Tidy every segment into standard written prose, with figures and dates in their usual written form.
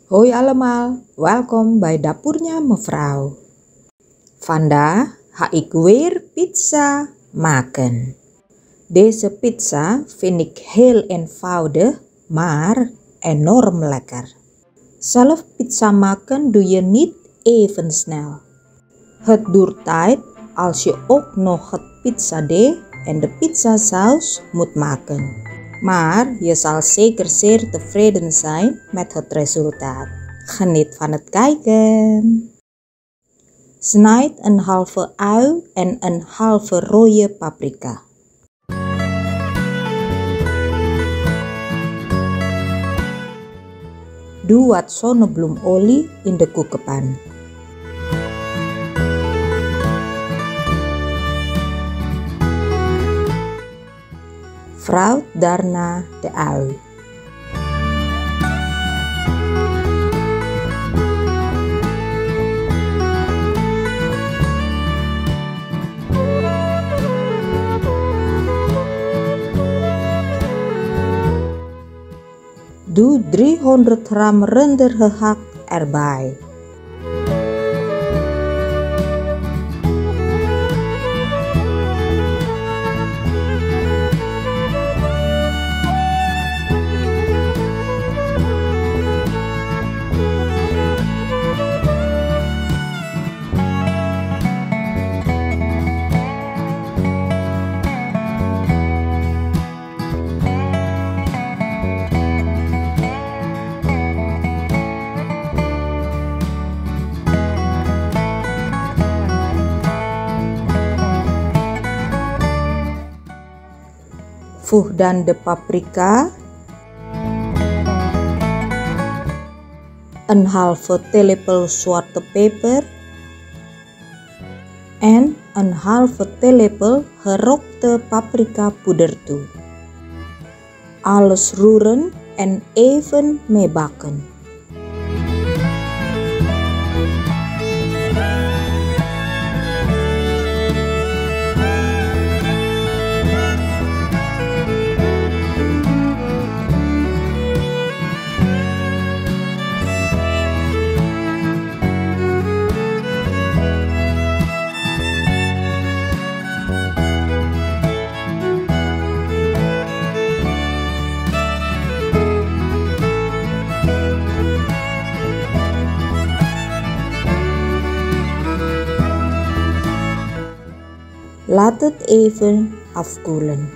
Hoi allemaal, welkom bij dapurnya mevrouw. Vandaag ga ik weer pizza maken. Deze pizza vind ik heel eenvoudig, maar enorm lekker. Zelf pizza maken doe je niet even snel. Het duurt tijd als je ook nog het pizzadeeg en de pizzasaus moet maken. Maar je zal zeker zeer tevreden zijn met het resultaat. Geniet van het kijken. Snijd een halve ui en een halve rode paprika. Doe wat zonnebloemolie in de koekenpan. Vrouw daarna de ui. Doe 300 gram render gehakt erbij. Voeg dan de paprika, een halve theelepel zwarte peper en een halve theelepel gerookte paprika poeder toe. Alles roeren en even meebakken. Laat het even afkoelen.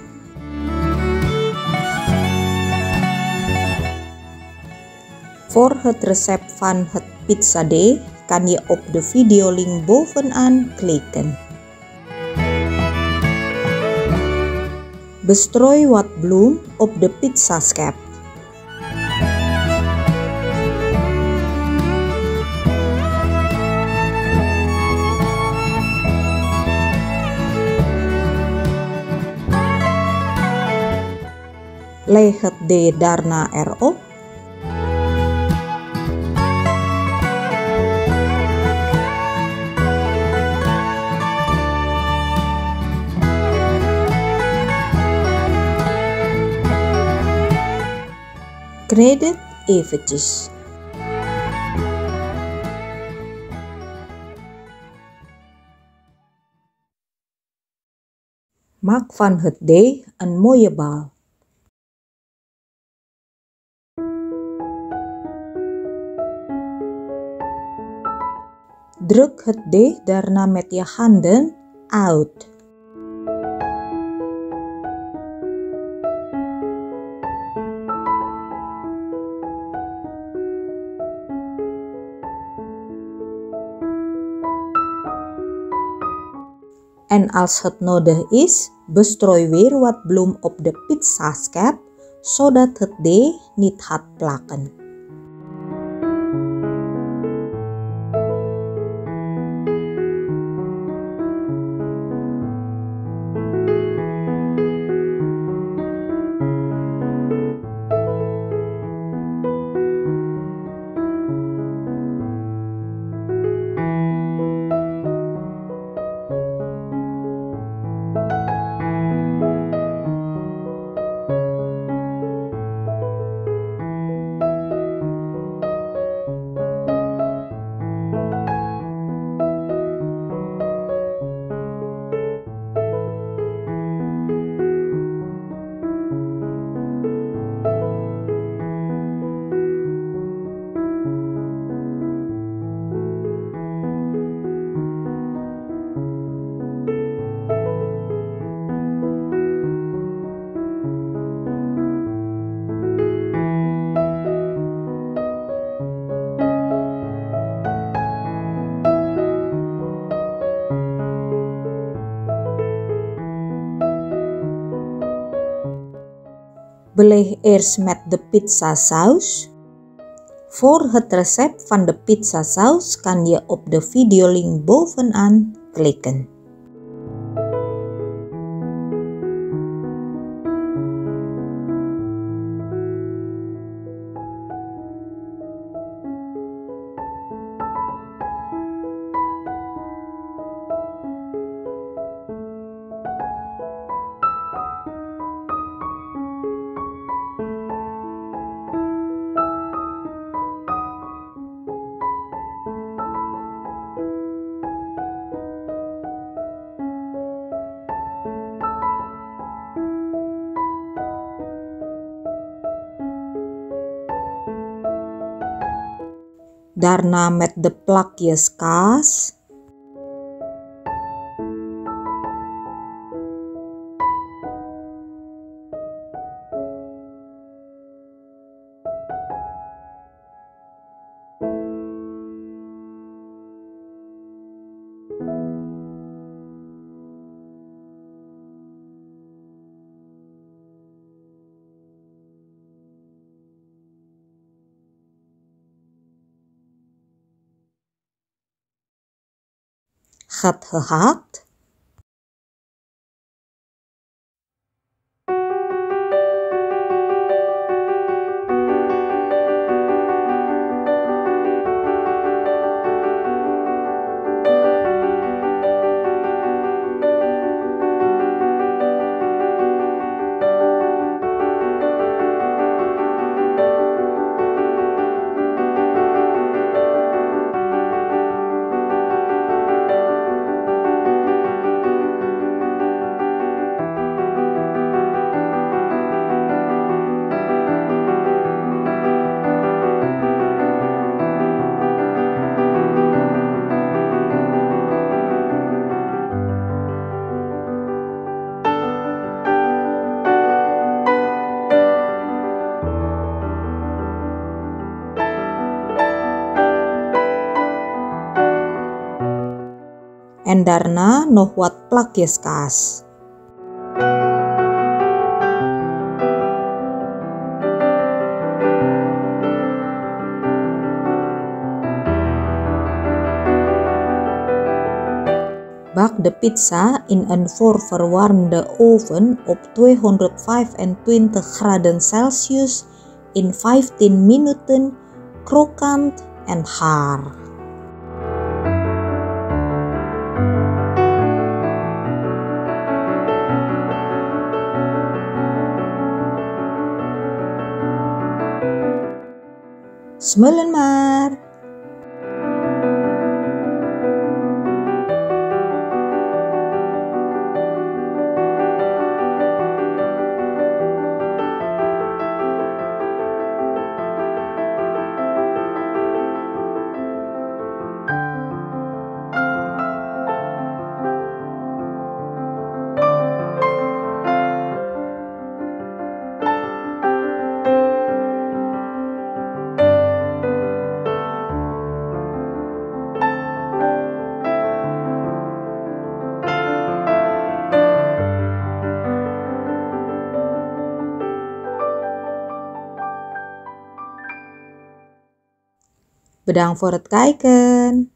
Voor het recept van het pizzadeeg kan je op de videolink bovenaan klikken. Bestrooi wat bloem op de pizzaschep. Leg het deeg daarna erop. Kneed het eventjes. Maak van het deeg een mooie bal. Druk het deeg daarna met je handen uit. En als het nodig is, bestrooi weer wat bloem op de pizzaschep, zodat het deeg niet gaat plakken. Beleg eerst met de pizzasaus. Voor het recept van de pizzasaus kan je op de videolink bovenaan klikken. Daarna met de plakjes kaas. Gaat gehakt. En daarna nog wat plakjes kaas. Bak de pizza in een voorverwarmde oven op 225 graden Celsius in 15 minuten, krokant en gaar. Smullen maar! Bedankt voor het kijken.